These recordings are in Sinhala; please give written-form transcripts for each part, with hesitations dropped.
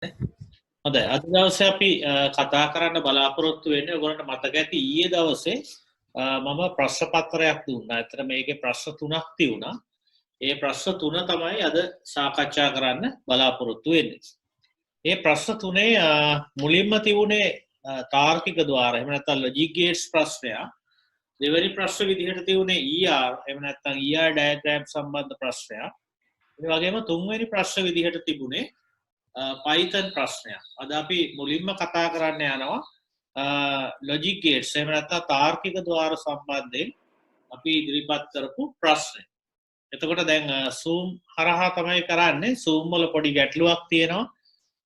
හොඳයි අද දවසේ අපි කතා කරන්න බලාපොරොත්තු වෙන්නේ ඔයගොල්ලන්ට මතක ඇති ඊයේ දවසේ මම ප්‍රශ්න පත්‍රයක් දුන්නා. ඇත්තට මේකේ ප්‍රශ්න තුනක් තියුණා. ඒ ප්‍රශ්න තුන තමයි අද සාකච්ඡා කරන්න බලාපොරොත්තු වෙන්නේ. ඒ ප්‍රශ්න තුනේ මුලින්ම තිබුණේ තාර්කික ద్వාර. එහෙම නැත්නම් ලොජික් ගේට්ස් ප්‍රශ්නය. දෙවෙනි ප්‍රශ්න විදිහට තිබුණේ ER. එහෙම නැත්නම් ER ඩයග්‍රෑම් සම්බන්ධ ප්‍රශ්නයක්. ඒ වගේම තුන්වෙනි ප්‍රශ්න විදිහට තිබුණේ Python ප්‍රශ්නයක්. අද අපි මුලින්ම කතා කරන්න යනවා ලොජික් ගේට්ස් එහෙම නැත්නම් තාර්කික ద్వාර සම්බන්ධයෙන් අපි ඉදිරිපත් කරපු ප්‍රශ්න. එතකොට දැන් Zoom හරහා තමයි කරන්නේ. Zoom වල පොඩි ගැටලුවක් තියෙනවා.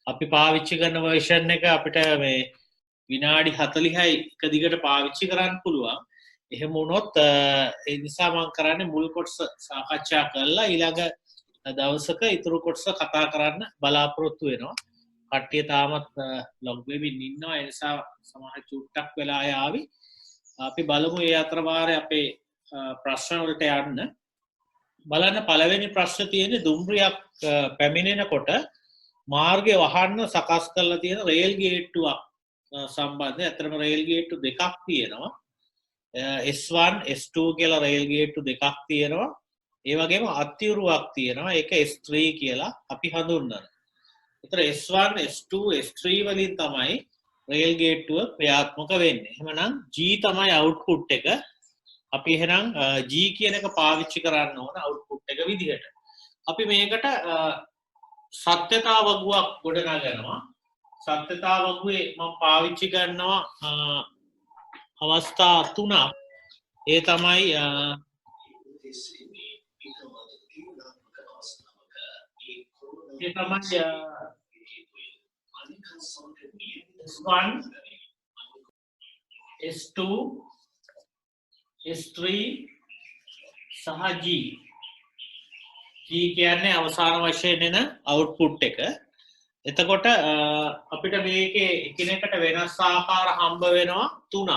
අපි පාවිච්චි කරන version එක අපිට මේ විනාඩි 40යි එක දිගට පාවිච්චි කරන්න පුළුවන්. එහෙම වුණොත් ඒ නිසා මම කරන්නේ මුල් කොටස සාකච්ඡා කරලා ඊළඟ දවසක ඉතුරු කොටස කතා කරන්න බලාපොරොත්තු වෙනවා. කට්ටිය තාමත් ලොග් වෙමින් ඉන්නවා. ඒ නිසා සමහර චුට්ටක් වෙලා ආවි. අපි බලමු ඒ අතර වාරේ අපේ ප්‍රශ්න වලට යන්න. බලන්න පළවෙනි ප්‍රශ්නේ තියෙන්නේ දුම්රියක් පැමිණෙනකොට මාර්ගය වහන්න සකස් කරලා තියෙන රේල් ගේට්ටුවක් සම්බන්ධයෙන්. අතරම රේල් ගේට්ටු දෙකක් තියෙනවා. S1 S2 කියලා රේල් ගේට්ටු දෙකක් තියෙනවා. ඒ වගේම අත්තිවුරුවක් තියෙනවා. ඒක S3 කියලා අපි හඳුන්වනවා. ඒතර S1 S2 S3 වලින් තමයි රේල් ගේට්ටුව ක්‍රියාත්මක වෙන්නේ. එහෙමනම් G තමයි අවුට්පුට් එක. අපි එහෙනම් G කියන එක පාවිච්චි කරන්න ඕන අවුට්පුට් එක විදිහට. අපි මේකට සත්‍යතා වගුවක් ගොඩනගනවා. සත්‍යතා වගුවේ මම පාවිච්චි කරනවා අවස්ථා තුනක්. ඒ තමයි S1 S2 S3 සහ G. G කියන්නේ අවසාන වශයෙන් එන අවුට්පුට් එක. එතකොට අපිට මේකේ එකිනෙකට වෙනස් ආකාර හම්බ වෙනවා තුනක්.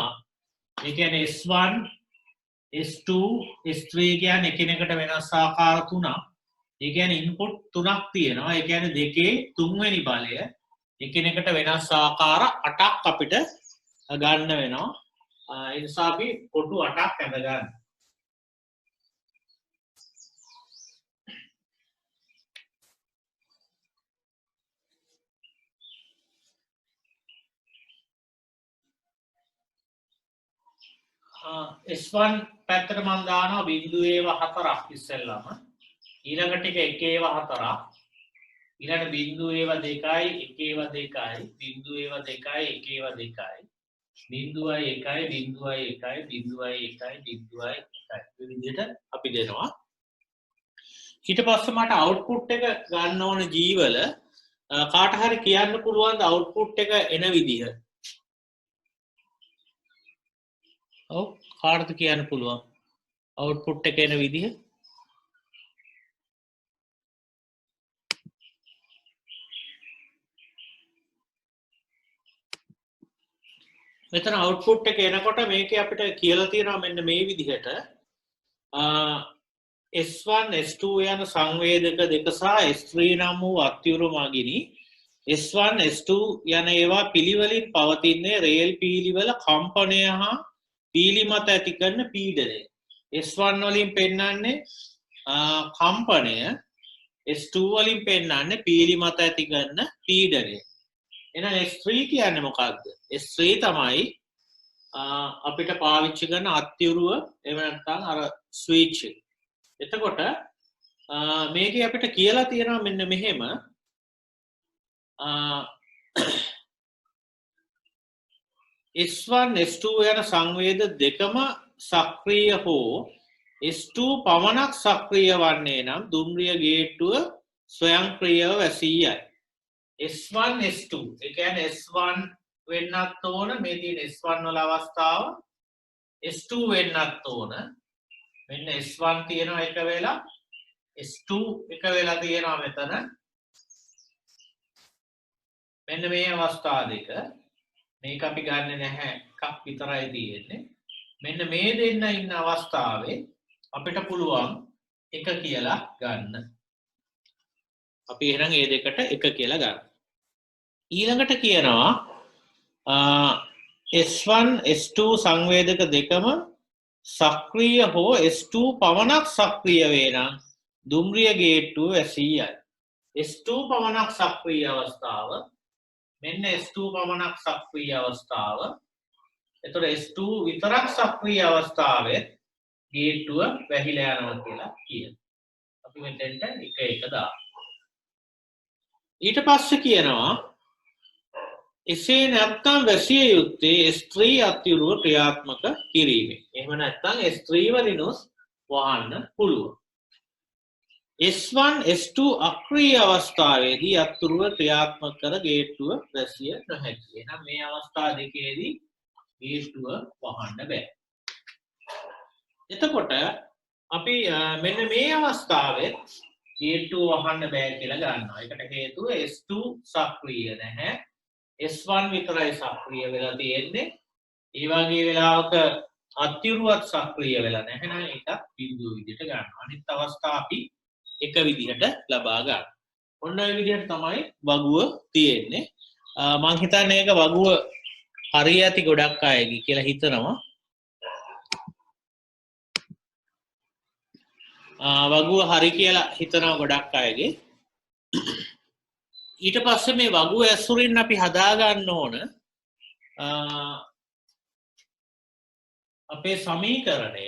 ඒ කියන්නේ S1 S2 S3 කියන්නේ එකිනෙකට වෙනස් ආකාර තුනක්. ඒ කියන්නේ ඉන්පුට් තුනක් තියෙනවා. ඒ කියන්නේ දෙකේ තුන්වෙනි බලය එකිනෙකට වෙනස් ආකාර 8ක් අපිට ගන්න වෙනවා. ඒ නිසා අපි කොටු 8ක් ඇඳ ගන්න. S1 පැත්තට මම දානවා 0.4ක් ඉස්සෙල්ලාම. ඊළඟට එක 1.4ක්. ඊළඟ 0.2යි 1.2යි 0.2යි 1.2යි 0.1යි 0.1යි 0.1යි විදිහට අපි දෙනවා. ඊට පස්සේ මට අවුට්පුට් එක ගන්න ඕන G වල කාට හරි කියන්න පුළුවන් ද අවුට්පුට් එක එන විදිහ? ඔව් කාටද කියන්න පුළුවන් අවුට්පුට් එක එන විදිහ? මෙතන අවුට්පුට් එක එනකොට මේකේ අපිට කියලා තියෙනවා මෙන්න මේ විදිහට S1 S2 යන සංවේදක දෙක සහ S3 නම් වූ අත්‍යවුරු මගිනි S1 S2 යන ඒවා පිළිවෙලින් පවතින්නේ රේල් පීලිවල කම්පනය හා පීලි මත ඇති කරන පීඩනය. S1 වලින් පෙන්වන්නේ කම්පනය, S2 වලින් පෙන්වන්නේ පීලි මත ඇති කරන පීඩනය. එහෙනම් S3 කියන්නේ මොකක්ද? S3 තමයි අපිට පාවිච්චි කරන අත්‍යවුරුව එහෙම නැත්නම් අර ස්විච් එක. එතකොට මේකේ අපිට කියලා තියෙනවා මෙන්න මෙහෙම S1 S2 යන සංවේද දෙකම සක්‍රිය හෝ S2 පමණක් සක්‍රිය වන්නේ නම් දුම්රිය ගේට්ටුව ස්වයංක්‍රීයව වැසීයයි. S1 S2 ඒ කියන්නේ S1 වෙන්නත් ඕන මේ තියෙන S1 වල අවස්ථාව S2 වෙන්නත් ඕන. මෙන්න S1 තියෙනවා එක වෙලා S2 එක වෙලා තියෙනවා මෙතන. මෙන්න මේ අවස්ථා දෙක. මේක අපි ගන්නෙ නැහැ එකක් විතරයි තියෙන්නේ. මෙන්න මේ දෙන්න ඉන්න අවස්ථාවේ අපිට පුළුවන් එක කියලා ගන්න. අපි එහෙනම් මේ දෙකට එක කියලා ගන්න. ඊළඟට කියනවා S1 S2 සංවේදක දෙකම සක්‍රිය හෝ S2 පමණක් සක්‍රිය වේ නම් දුම්රිය ගේට්ටුව වැසීයයි. S2 පමණක් සක්‍රිය අවස්ථාව මෙන්න S2 පමණක් සක්‍රිය අවස්ථාව. එතකොට S2 විතරක් සක්‍රිය අවස්ථාවේ ගේට්ටුව වැහිලා යනවා කියලා කියනවා. අපි මෙතෙන්ට එක දාමු. ඊට පස්සේ කියනවා එසේ නැත්නම් වැසිය යුත්තේ S3 අත්යුරුව ක්‍රියාත්මක කිරීමෙන්. එහෙම නැත්නම් S3 වලිනුත් වහන්න පුළුවන්. S1 S2 අක්‍රීය අවස්ථාවේදී අත්යුරුව ක්‍රියාත්මක කර ගේට්ටුව වැසිය නොහැකි. එහෙනම් මේ අවස්ථා දෙකේදී ගේට්ටුව වහන්න බෑ. එතකොට අපි මෙන්න මේ අවස්ථාවේ ගේට්ටුව වහන්න බෑ කියලා ගන්නවා. ඒකට හේතුව S2 සක්‍රීය නැහැ. S1 විතරයි සක්‍රිය වෙලා තියෙන්නේ. ඒ වගේ වෙලාවක අත්‍යුරුවත් සක්‍රිය වෙලා නැහැ නම් ඒක බිඳුව විදිහට ගන්නවා. අනිත් අවස්ථා අපි එක විදිහට ලබා ගන්න. ඔන්න ඔය විදිහට තමයි වගුව තියෙන්නේ. මම හිතන්නේ ඒක වගුව හරිය ඇති ගොඩක් අයගේ කියලා හිතනවා. වගුව හරි කියලා හිතනවා ගොඩක් අයගේ. ඊට පස්සේ මේ වගුව ඇසුරින් අපි හදා ගන්න ඕන අපේ සමීකරණය.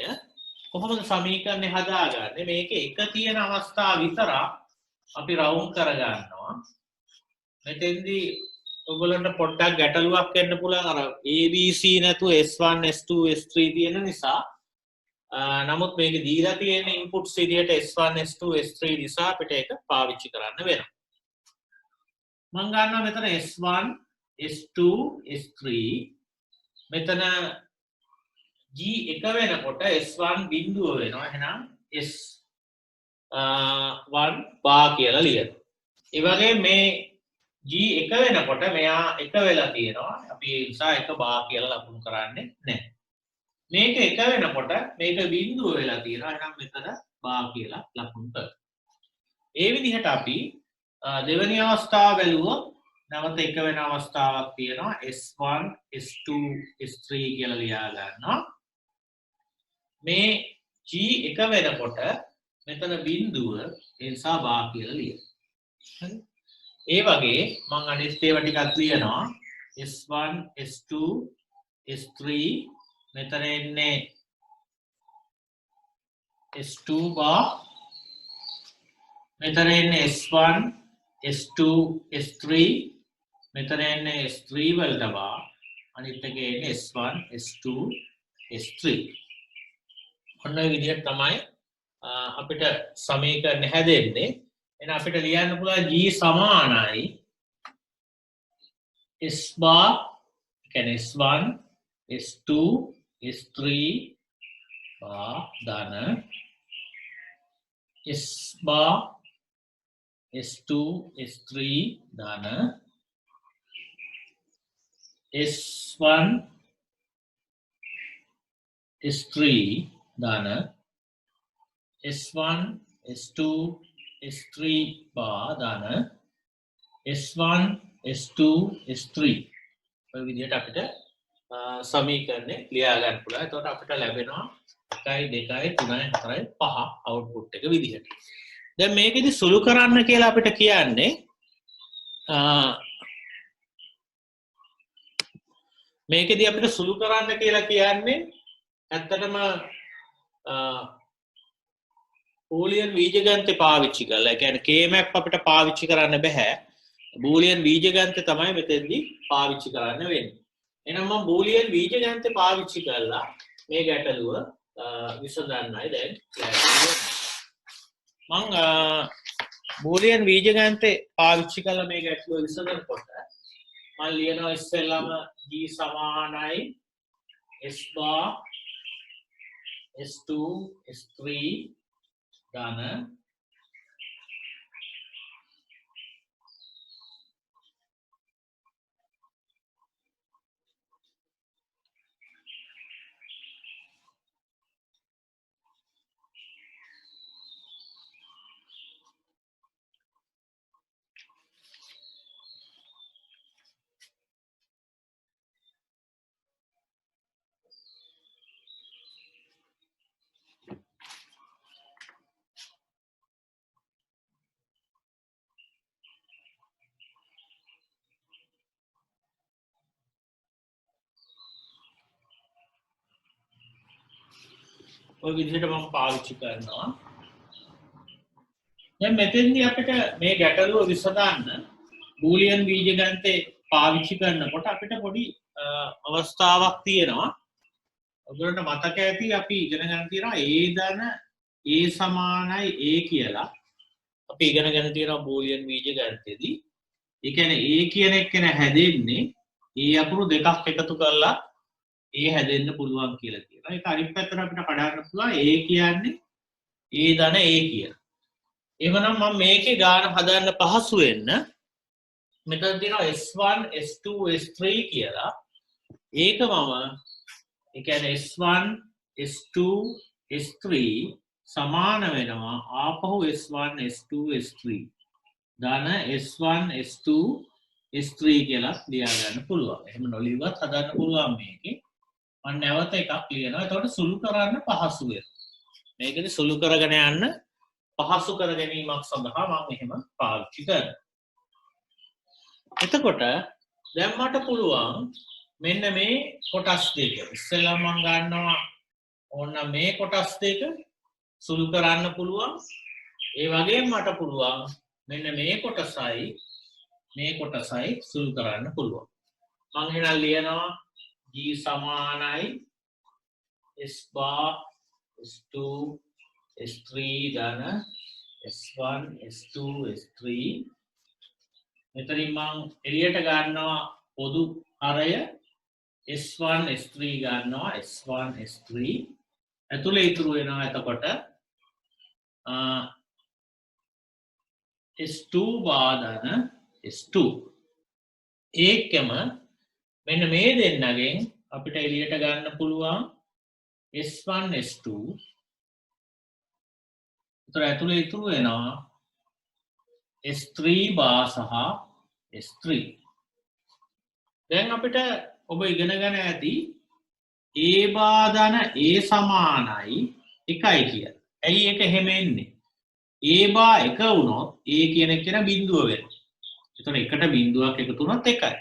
කොහොමද සමීකරණය හදාගන්නේ? මේක එක තියෙන අවස්ථා විතර අපි රවුම් කරගන්නවා. මෙතෙන්දී ඔයගොල්ලන්ට පොඩ්ඩක් ගැටලුවක් එන්න පුළුවන්. අර ABC නැතුව S1 S2 S3 තියෙන නිසා. නමුත් මේක දීලා තියෙන ඉන්පුට්ස් විදියට S1 S2 S3 නිසා අපිට ඒක පාවිච්චි කරන්න වෙනවා. මම ගන්නවා මෙතන S1 S2 S3 මෙතන G එක වෙනකොට S1 බිඳුව වෙනවා. එහෙනම් S1 බා කියලා ලියනවා. ඒ වගේ මේ G එක වෙනකොට මෙයා එක වෙලා තියෙනවා. අපි ඒ නිසා එක බා කියලා ලකුණු කරන්නේ නැහැ. මේක එක වෙනකොට මේක බිඳුව වෙලා තියෙනවා. එහෙනම් මෙතන බා කියලා ලකුණු කරනවා. ඒ විදිහට අපි දෙවෙනි අවස්ථාව බැලුවොත් නැවත එක වෙන අවස්ථාවක් තියෙනවා. S1 S2 S3 කියලා ලියා ගන්නවා. මේ G එක වෙනකොට මෙතන බිඳුව ඒ නිසා බා කියලා ලියනවා. ඒ වගේ මම අනිත් ඒවා ටිකක් ලියනවා. S1 S2 S3 මෙතන එන්නේ S2 බා මෙතන එන්නේ S1 S2 S3 මෙතන එන්නේ S3 වලට බා අනිත් එකේ එන්නේ S1 S2 S3. ඔන්න ඔය විදිහට තමයි අපිට සමීකරණ හැදෙන්නේ. එහෙනම් අපිට ලියන්න පුළුවන් G සමානයි S bar කියන්නේ S1 S2 S3 bar ධන S bar S2 S3 ධන S1 S3 ධන S1 S2 S3 bar ධන S1 S2 S3 ඔය විදිහට අපිට සමීකරණය ලියා ගන්න පුළුවන්. එතකොට අපිට ලැබෙනවා 1 2 3 4 5 අවුට්පුට් එක විදිහට. දැන් මේකෙදි සුළු කරන්න කියලා අපිට කියන්නේ මේකෙදි අපිට සුළු කරන්න කියලා කියන්නේ ඇත්තටම බූලියන් බීජගණිතය පාවිච්චි කරලා. ඒ කියන්නේ K-map අපිට පාවිච්චි කරන්න බෑ. බූලියන් බීජගණිතය තමයි මෙතෙන්දී පාවිච්චි කරන්න වෙන්නේ. එහෙනම් මම බූලියන් බීජගණිතය පාවිච්චි කරලා මේ ගැටලුව විසඳන්නයි දැන් මම බූලියන් බීජගණිතය පාවිච්චි කරලා මේ ගැටලුව විසඳනකොට මම ලියනවා ඉස්සෙල්ලාම G සමානයි S bar S2 S3 ධන ඔය විදිහට මම පාවිච්චි කරනවා. දැන් මෙතෙන්දී අපිට මේ ගැටලුව විසඳන්න බූලියන් බීජගණිතේ පාවිච්චි කරනකොට අපිට පොඩි අවස්ථාවක් තියෙනවා. ඔයගොල්ලන්ට මතක ඇති අපි ඉගෙන ගන්න තියෙනවා a ධන a සමානයි a කියලා. අපි ඉගෙනගෙන තියෙනවා බූලියන් බීජගණිතයේදී. ඒ කියන්නේ a කියන එක හැදෙන්නේ a අකුරු දෙකක් එකතු කරලා a හැදෙන්න පුළුවන් කියලා කියනවා. ඒක අනිත් පැත්තට අපිට කඩන්න පුළුවන් a කියන්නේ a ධන a කියලා. එහෙනම් මම මේකේ ගාන හදන්න පහසු වෙන්න මෙතන තියෙනවා S1 S2 S3 කියලා. ඒක මම ඒ කියන්නේ S1 S2 S3 සමාන වෙනවා ආපහු S1 S2 S3 ධන S1 S2 S3 කියලා ලියා ගන්න පුළුවන්. එහෙම නොලියුවත් හදන්න පුළුවන් මේකේ. මම නැවත එකක් ලියනවා. එතකොට සුළු කරන්න පහසු වෙනවා. මේකෙදි සුළු කරගෙන යන්න පහසු කර ගැනීමක් සඳහා මම එහෙම පාවිච්චි කරනවා. එතකොට දැන් මට පුළුවන් මෙන්න මේ කොටස් දෙක ඉස්සෙල්ලා මම ගන්නවා ඕන මේ කොටස් දෙක සුළු කරන්න පුළුවන්. ඒ වගේම මට පුළුවන් මෙන්න මේ කොටසයි සුළු කරන්න පුළුවන්. මම එහෙනම් ලියනවා g සමානයි s bar s2 s3 ධන s1 s2 s3 මෙතනින් මම එළියට ගන්නවා පොදු හරය S1 S3 ගන්නවා S1 S3 ඇතුලේ ඉතුරු වෙනවා එතකොට S2 බාධන S2 ඒකම මෙන්න මේ දෙන්නගෙන් අපිට එළියට ගන්න පුළුවන් S1 S2 ඒතර ඇතුලේ ඉතුරු වෙනවා S3 බා සහ S3 දැන් අපිට ඔබ ඉගෙනගෙන ඇති a බාධන a සමානයි 1යි කියලා. ඇයි ඒක එහෙම එන්නේ? a බා 1 වුණොත් a කියන එක බිඳුව වෙනවා. එතකොට එකට බිඳුවක් එකතු වුණොත් 1යි.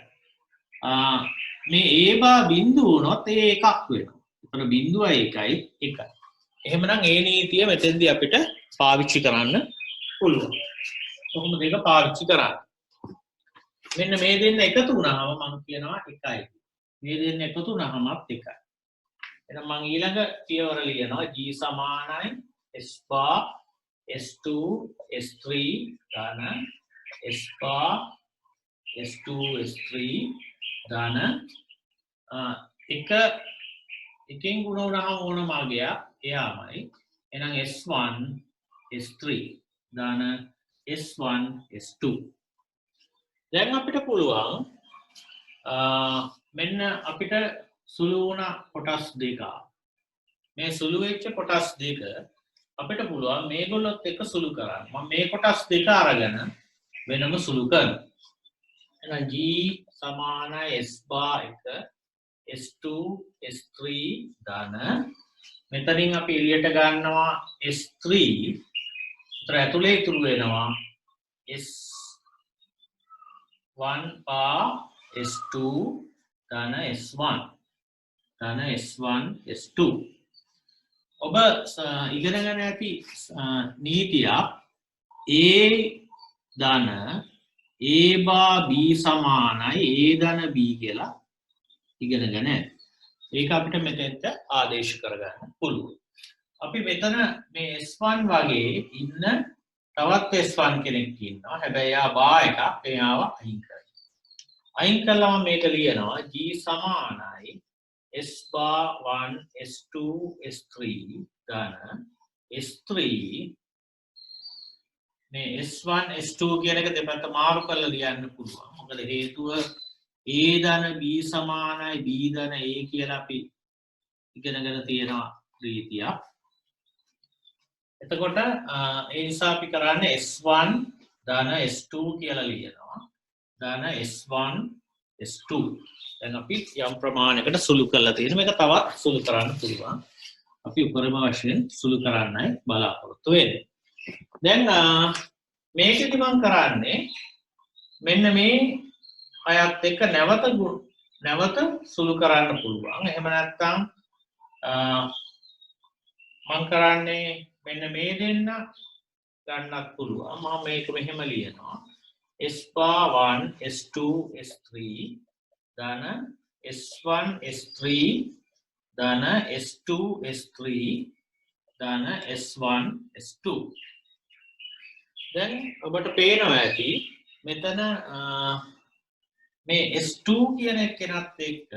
මේ a බා බිඳුව වුණොත් a එකක් වෙනවා. එතකොට බිඳුවයි 1යි 1යි. එහෙමනම් a නීතිය මෙතෙන්දී අපිට පාවිච්චි කරන්න පුළුවන්. කොහොමද ඒක පාවිච්චි කරන්නේ? මෙන්න මේ දෙන්න එකතු වුණාම මම කියනවා 1යි. මේ දෙන්න එකතු වුණාමත් 1යි. එහෙනම් මම ඊළඟ පියවර ලියනවා g සමානයි s bar s2 s3 ධන s bar s2 s3 ධන එකෙන් ගුණ වුණාම ඕන මාර්ගයක් එයාමයි. එහෙනම් s1 s3 ධන s1 s2 දැන් අපිට පුළුවන් මෙන්න අපිට සුළු වුණ කොටස් දෙක මේ සුළු වෙච්ච කොටස් දෙක අපිට පුළුවන් මේගොල්ලොත් එක සුළු කරන්න. මම මේ කොටස් දෙක අරගෙන වෙනම සුළු කරනවා. එහෙනම් g සමානයි s bar 1 s2 s3 ධන මෙතනින් අපි එළියට ගන්නවා s3 උතර ඇතුලේ ඉතුරු වෙනවා s1 bar s2 ධන s1 ධන s1 s2 ඔබ ඉගෙනගෙන ඇති නීතියක් a ධන a බා b සමානයි a ධන b කියලා ඉගෙනගෙන ඇති. ඒක අපිට මෙතෙන්ට ආදේශ කරගන්න පුළුවන්. අපි මෙතන මේ s1 වගේ ඉන්න තවත් s1 කෙනෙක් ඉන්නවා. හැබැයි යා බා එකක් එයාව අයින් කරනවා. අයින් කළාම මේක ලියනවා g සමානයි s bar 1 s2 s3 ධන s3 මේ s1 s2 කියන එක දෙපැත්ත මාරු කරලා ලියන්න පුළුවන්. මොකද හේතුව a ධන b සමානයි b ධන a කියලා අපි ඉගෙනගෙන තියෙනවා රීතියක්. එතකොට ඒ නිසා අපි කරන්නේ s1 ධන s2 කියලා ලියනවා. ධන s1 s2 දැන් අපි යම් ප්‍රමාණයකට සුළු කරලා තියෙනවා. මේක තවත් සුළු කරන්න පුළුවන්. අපි උපරිම වශයෙන් සුළු කරන්නයි බලාපොරොත්තු වෙන්නේ. දැන් මේකෙදි මම කරන්නේ මෙන්න මේ අයත් එක්ක නැවත සුළු කරන්න පුළුවන්. එහෙම නැත්නම් මම කරන්නේ මෙන්න මේ දෙන්න ගන්නත් පුළුවන්. මම මේක මෙහෙම ලියනවා. S bar 1 S2 S3 ධන S1 S3 ධන S2 S3 ධන S1 S2. දැන් ඔබට පේනවා ඇති මෙතන මේ S2 කියන එකනත් එක්ක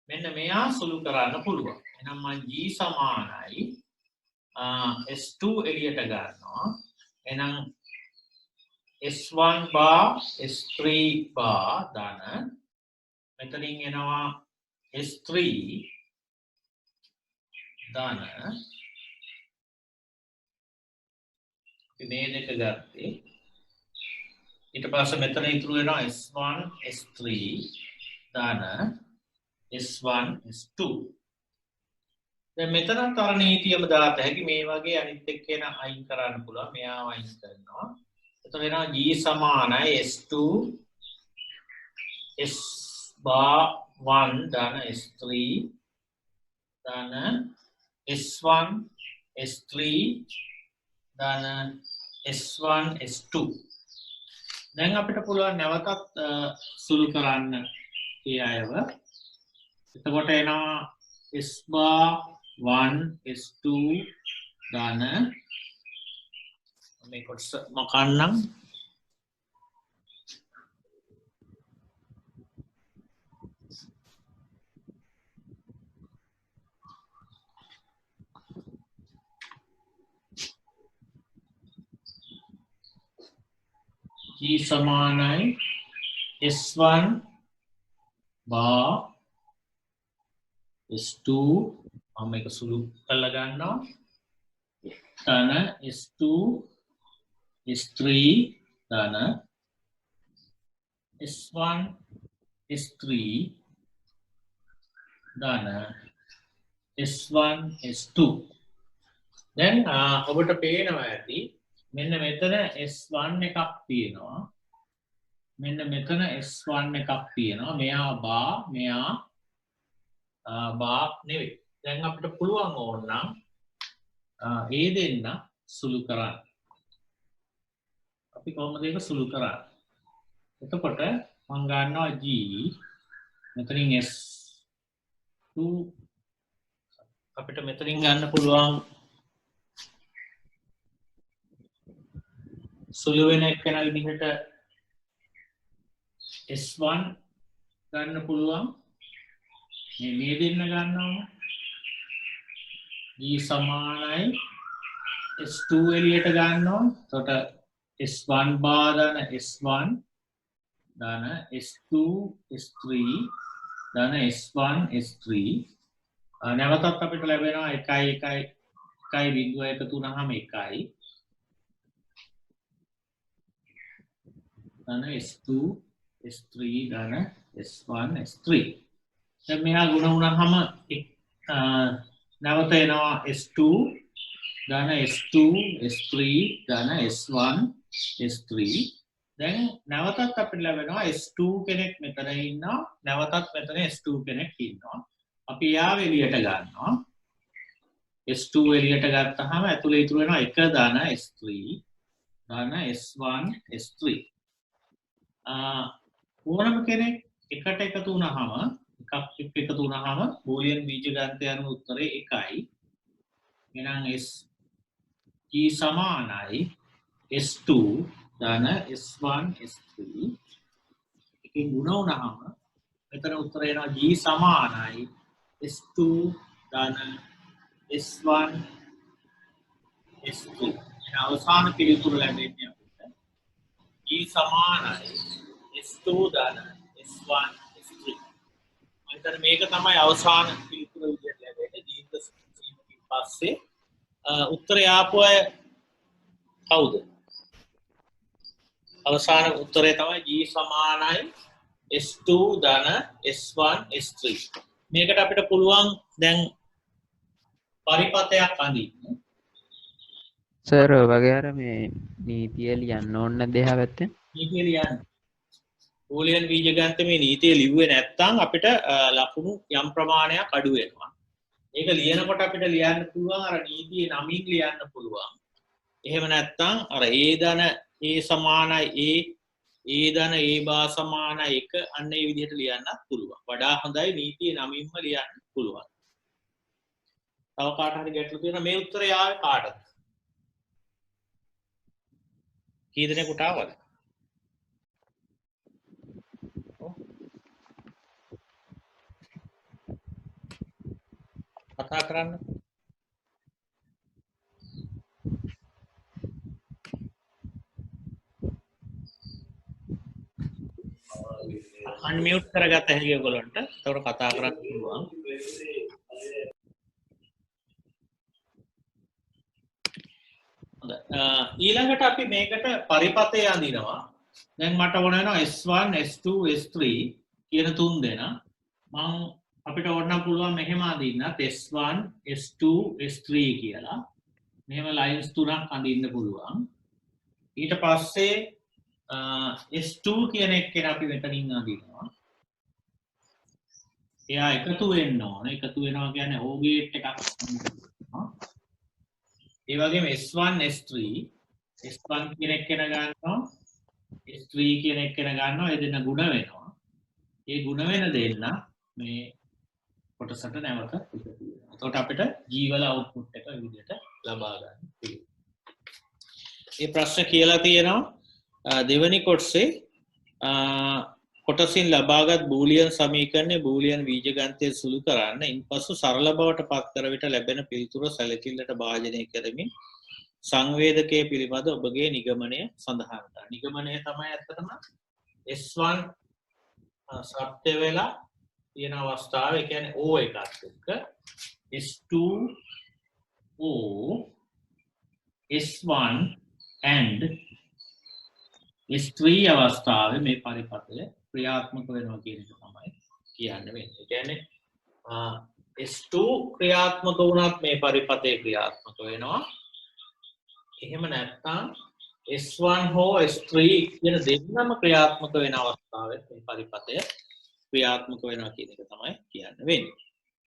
මෙන්න මෙයා සුළු කරන්න පුළුවන්. එහෙනම් මම G සමානයි S2 එළියට ගන්නවා. එහෙනම් S1 bar S3 bar ධන මෙතනින් එනවා S3 ධන මේ දෙක ගත්තේ ඊට පස්සේ මෙතන ඉතුරු වෙනවා S1 S3 ධන S1 S2 දැන් මෙතනත් අර නීතියම දාත හැකි මේ වගේ අනිත් එක්කේන අයින් කරන්න පුළුවන් මෙයාව අයින් කරනවා එතකොට වෙනවා G සමානයි S2 S bar 1 ධන S3 ධන S1 S3 ධන S1 S2 දැන් අපිට පුළුවන් නැවතත් සුළු කරන්න ඒ අයව එතකොට එනවා S bar 1 S2 ධන මේ කොටස මකන්නම් G සමානයි S1 bar S2 මම මේක සුළු කරලා ගන්නවා ධන S2 S3 ධන S1 S3 ධන S1 S2 දැන් ඔබට පේනවා ඇති මෙන්න මෙතන S1 එකක් තියෙනවා මෙන්න මෙතන S1 එකක් තියෙනවා මෙයා බා මෙයා බා නෙවෙයි දැන් අපිට පුළුවන් ඕනනම් ඒ දෙන්න සුළු කරන්න අපි කොහොමද ඒක සුළු කරන්නේ එතකොට මම ගන්නවා G මෙතනින් S2 අපිට මෙතනින් ගන්න පුළුවන් සුළු වෙන එකන විදිහට S1 ගන්න පුළුවන් මේ දෙන්න ගන්නවා G සමානයි S2 එළියට ගන්නවා එතකොට S1 bar ධන S1 ධන S2 S3 ධන S1 S3 නැවතත් අපිට ලැබෙනවා 1 1 1 එකතු වුණාම 1යි ධන S2 S3 ධන S1 S3 දැන් මෙහා ගුණ වුණාම නැවත එනවා S2 ධන S2 S3 ධන S1 S3 දැන් නැවතත් අපිට ලැබෙනවා S2 කෙනෙක් මෙතන ඉන්නවා නැවතත් මෙතන S2 කෙනෙක් ඉන්නවා අපි යාව එළියට ගන්නවා S2 එළියට ගත්තාම ඇතුලේ ඉතුරු වෙනවා 1 ධන S3 ධන S1 S3 ඕනම කෙනෙක් එකට එකතු වුණාම එකක් එකතු වුණාම බෝලියන් බීජගණිතය අනුව උත්තරේ 1යි එහෙනම් G සමානයි S2 ධන S1 S3 එකකින් ගුණ වුණාම මෙතන උත්තරේ එනවා G සමානයි S2 ධන S1 S3 එහෙනම් අවසාන පිළිතුර ලැබෙන්නේ අපිට G සමානයි S2 ධන S1 S3 මම මේක තමයි අවසාන පිළිතුර විදිහට ලැබෙන්නේ දීර්ඝ සීමකින් පස්සේ උත්තරය ආපු අය කවුද අවසාන උත්තරය තමයි G සමානයි S2 ධන S1 S3 මේකට අපිට පුළුවන් දැන් පරිපතයක් අඳින්න සර් වගේ අර මේ නීතිය ලියන්න ඕන නැද්ද එහා පැත්තේ නීතිය ලියන්න බෝලියන් බීජගණිතයේ මේ නීතිය ලිව්වේ නැත්නම් අපිට ලකුණු යම් ප්‍රමාණයක් අඩු වෙනවා ඒක ලියනකොට අපිට ලියන්න පුළුවන් අර නීතියේ නමින් ලියන්න පුළුවන්. එහෙම නැත්නම් අර ඒ ධන ඒ සමානයි ඒ ධන ඒ බා සමානයි 1 අන්න ඒ විදිහට ලියන්නත් පුළුවන්. වඩා හොඳයි නීතියේ නමින්ම ලියන්න පුළුවන්. තව කාට හරි ගැටලු තියෙනවා මේ උත්තරය ආවේ කාටද? කී දෙනෙකුට ආවද? කතා කරන්න. අන්මියුට් කරගත්ත හැකි ඔයගොල්ලන්ට. ඒතකොට කතා කරන්න පුළුවන්. ඊළඟට අපි මේකට පරිපතය අඳිනවා. දැන් මට ඕන වෙනවා S1 S2 S3 කියන තුන් දෙනා. මම අපිට ඕන නම් පුළුවන් මෙහෙම අඳින්නත් S1 S2 S3 කියලා. මෙහෙම ලයින්ස් තුනක් අඳින්න පුළුවන්. ඊට පස්සේ S2 කියන එක්කෙනා අපි මෙතනින් අඳිනවා. එයා එකතු වෙන්න ඕන. එකතු වෙනවා කියන්නේ O gate එකක්. ඒ වගේම S1 S3 S1 කියන එක්කෙනා ගන්නවා. S3 කියන එක්කෙනා ගන්නවා. ඒ දෙන්න ಗುಣ වෙනවා. ඒ ಗುಣ වෙන දෙන්න මේ කොටසට නැවත එකතු වෙනවා. එතකොට අපිට G වල output එක විදිහට ලබා ගන්න පුළුවන්. මේ ප්‍රශ්න කියලා තියෙනවා දෙවෙනි කොටසේ කොටසින් ලබාගත් බූලියන් සමීකරණයේ බූලියන් බීජගණිතය සුළු කරන්න ඉන්පසු සරල බවට පත් කර විට ලැබෙන පිළිතුර සැලකිල්ලට භාජනය කරමින් සංවේදකයේ පිළිබඳ ඔබගේ නිගමනය සඳහන් කරන්න. නිගමනය තමයි ඇත්තටම S1 සත්‍ය වෙලා තියෙන අවස්ථාව. ඒ කියන්නේ O එකත් එක්ක S2 O S1 and S3 අවස්ථාවේ මේ පරිපතය ක්‍රියාත්මක වෙනවා කියන එක තමයි කියන්න වෙන්නේ. ඒ කියන්නේ S2 ක්‍රියාත්මක වුණත් මේ පරිපතය ක්‍රියාත්මක වෙනවා. එහෙම නැත්නම් S1 හෝ S3 කියන දෙන්නම ක්‍රියාත්මක වෙන අවස්ථාවේ මේ පරිපතය ක්‍රියාත්මක වෙනවා කියන එක තමයි කියන්න වෙන්නේ.